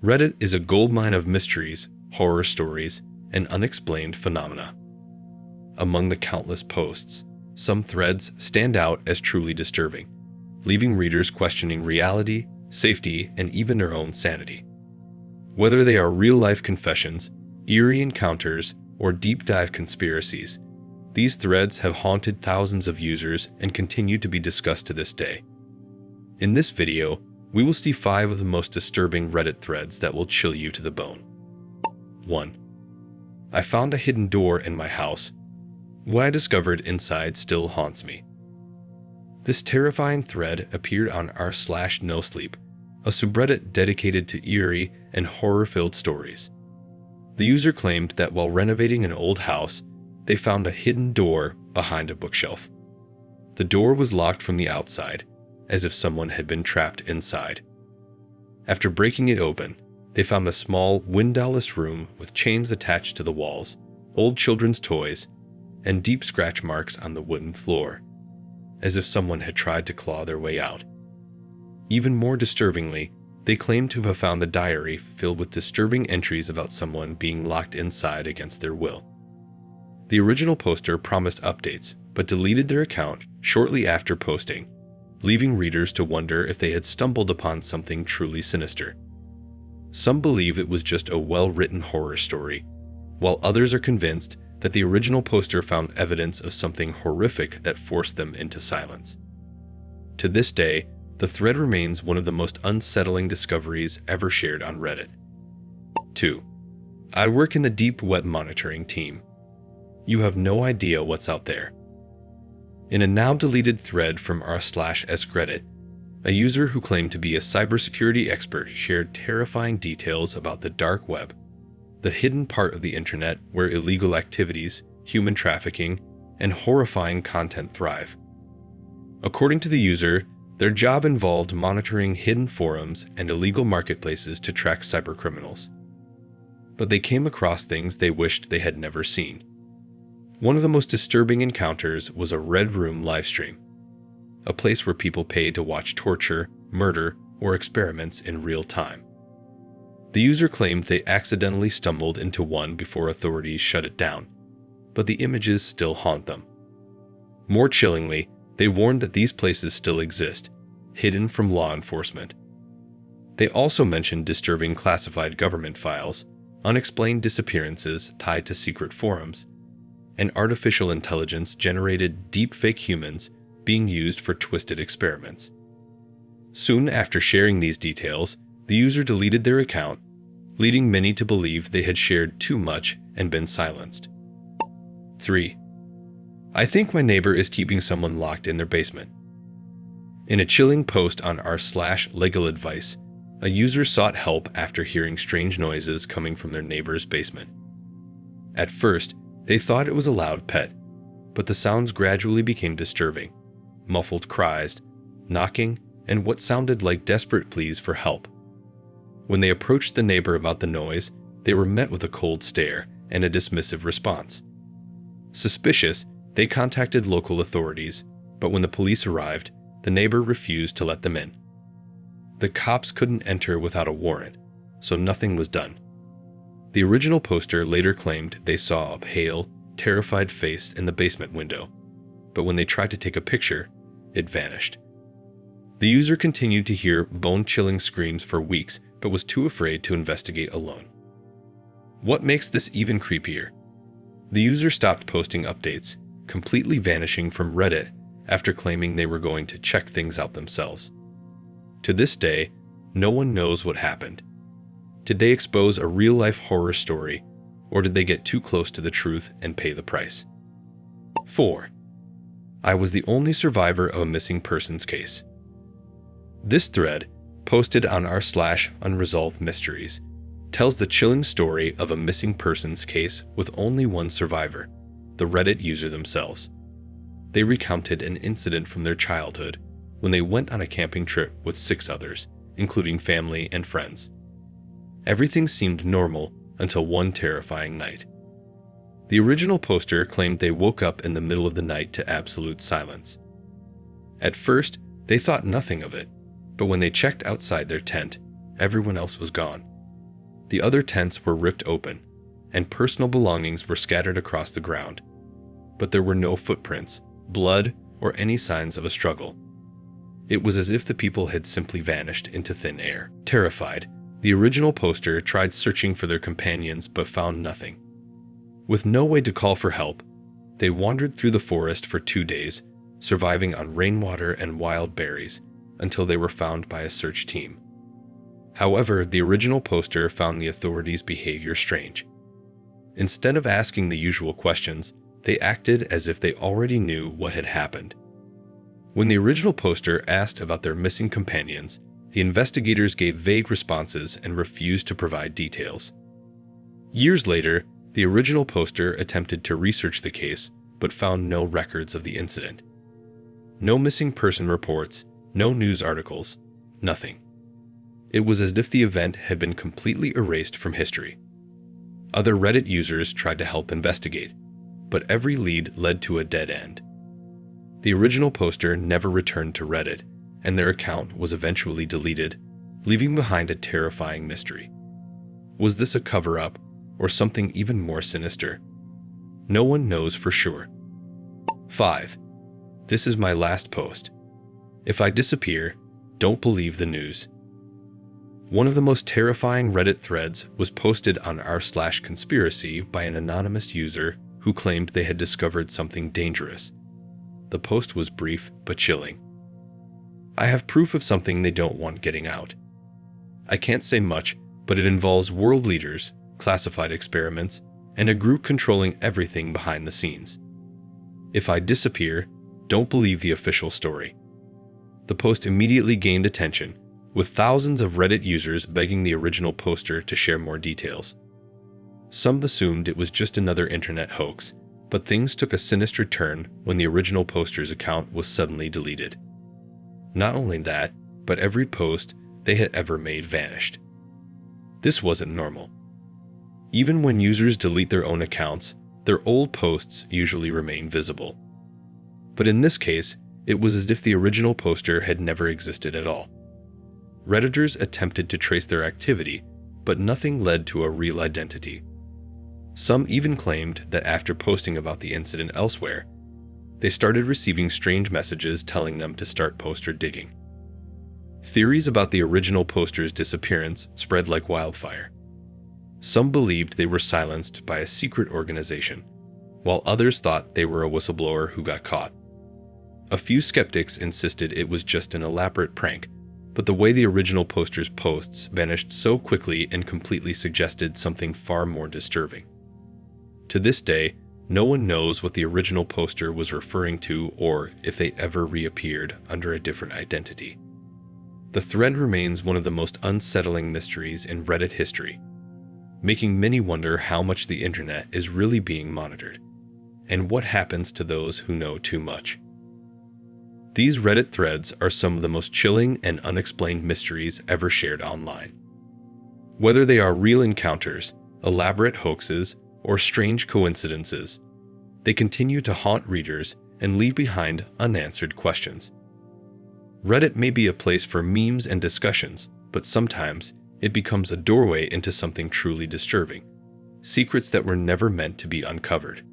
Reddit is a goldmine of mysteries, horror stories, and unexplained phenomena. Among the countless posts, some threads stand out as truly disturbing, leaving readers questioning reality, safety, and even their own sanity. Whether they are real-life confessions, eerie encounters, or deep-dive conspiracies, these threads have haunted thousands of users and continue to be discussed to this day. In this video, we will see 5 of the most disturbing Reddit threads that will chill you to the bone. 1. I found a hidden door in my house. What I discovered inside still haunts me. This terrifying thread appeared on r/nosleep, a subreddit dedicated to eerie and horror-filled stories. The user claimed that while renovating an old house, they found a hidden door behind a bookshelf. The door was locked from the outside, as if someone had been trapped inside. After breaking it open, they found a small, windowless room with chains attached to the walls, old children's toys, and deep scratch marks on the wooden floor, as if someone had tried to claw their way out. Even more disturbingly, they claimed to have found a diary filled with disturbing entries about someone being locked inside against their will. The original poster promised updates, but deleted their account shortly after posting, leaving readers to wonder if they had stumbled upon something truly sinister. Some believe it was just a well-written horror story, while others are convinced that the original poster found evidence of something horrific that forced them into silence. To this day, the thread remains one of the most unsettling discoveries ever shared on Reddit. 2. I work in the deep web monitoring team. You have no idea what's out there. In a now-deleted thread from r/sreddit, a user who claimed to be a cybersecurity expert shared terrifying details about the dark web, the hidden part of the internet where illegal activities, human trafficking, and horrifying content thrive. According to the user, their job involved monitoring hidden forums and illegal marketplaces to track cybercriminals. But they came across things they wished they had never seen. One of the most disturbing encounters was a Red Room livestream, a place where people paid to watch torture, murder, or experiments in real time. The user claimed they accidentally stumbled into one before authorities shut it down, but the images still haunt them. More chillingly, they warned that these places still exist, hidden from law enforcement. They also mentioned disturbing classified government files, unexplained disappearances tied to secret forums, and artificial intelligence-generated deepfake humans being used for twisted experiments. Soon after sharing these details, the user deleted their account, leading many to believe they had shared too much and been silenced. 3. I think my neighbor is keeping someone locked in their basement. In a chilling post on r/legal advice, a user sought help after hearing strange noises coming from their neighbor's basement. At first, they thought it was a loud pet, but the sounds gradually became disturbing. Muffled cries, knocking, and what sounded like desperate pleas for help. When they approached the neighbor about the noise, they were met with a cold stare and a dismissive response. Suspicious, they contacted local authorities, but when the police arrived, the neighbor refused to let them in. The cops couldn't enter without a warrant, so nothing was done. The original poster later claimed they saw a pale, terrified face in the basement window, but when they tried to take a picture, it vanished. The user continued to hear bone-chilling screams for weeks, but was too afraid to investigate alone. What makes this even creepier? The user stopped posting updates, completely vanishing from Reddit after claiming they were going to check things out themselves. To this day, no one knows what happened. Did they expose a real-life horror story, or did they get too close to the truth and pay the price? 4. I was the only survivor of a missing persons case. This thread, posted on r/unresolved mysteries, tells the chilling story of a missing persons case with only one survivor, the Reddit user themselves. They recounted an incident from their childhood when they went on a camping trip with 6 others, including family and friends. Everything seemed normal until one terrifying night. The original poster claimed they woke up in the middle of the night to absolute silence. At first, they thought nothing of it, but when they checked outside their tent, everyone else was gone, The other tents were ripped open, and personal belongings were scattered across the ground. But there were no footprints, blood, or any signs of a struggle. It was as if the people had simply vanished into thin air. Terrified, the original poster tried searching for their companions but found nothing. With no way to call for help, they wandered through the forest for 2 days, surviving on rainwater and wild berries, until they were found by a search team. However, the original poster found the authorities' behavior strange. Instead of asking the usual questions, they acted as if they already knew what had happened. When the original poster asked about their missing companions, the investigators gave vague responses and refused to provide details. Years later, the original poster attempted to research the case but found no records of the incident. No missing person reports, no news articles, nothing. It was as if the event had been completely erased from history. Other Reddit users tried to help investigate, but every lead led to a dead end. The original poster never returned to Reddit, and their account was eventually deleted, leaving behind a terrifying mystery. Was this a cover-up, or something even more sinister? No one knows for sure. 5. This is my last post. If I disappear, don't believe the news. One of the most terrifying Reddit threads was posted on r/conspiracy by an anonymous user who claimed they had discovered something dangerous. The post was brief but chilling. I have proof of something they don't want getting out. I can't say much, but it involves world leaders, classified experiments, and a group controlling everything behind the scenes. If I disappear, don't believe the official story. The post immediately gained attention, with thousands of Reddit users begging the original poster to share more details. Some assumed it was just another internet hoax, but things took a sinister turn when the original poster's account was suddenly deleted. Not only that, but every post they had ever made vanished. This wasn't normal. Even when users delete their own accounts, their old posts usually remain visible. But in this case, it was as if the original poster had never existed at all. Redditors attempted to trace their activity, but nothing led to a real identity. Some even claimed that after posting about the incident elsewhere, they started receiving strange messages telling them to start poster digging. Theories about the original poster's disappearance spread like wildfire. Some believed they were silenced by a secret organization, while others thought they were a whistleblower who got caught. A few skeptics insisted it was just an elaborate prank, but the way the original poster's posts vanished so quickly and completely suggested something far more disturbing. To this day, no one knows what the original poster was referring to or if they ever reappeared under a different identity. The thread remains one of the most unsettling mysteries in Reddit history, making many wonder how much the internet is really being monitored, and what happens to those who know too much. These Reddit threads are some of the most chilling and unexplained mysteries ever shared online. Whether they are real encounters, elaborate hoaxes, or strange coincidences, they continue to haunt readers and leave behind unanswered questions. Reddit may be a place for memes and discussions, but sometimes it becomes a doorway into something truly disturbing, secrets that were never meant to be uncovered.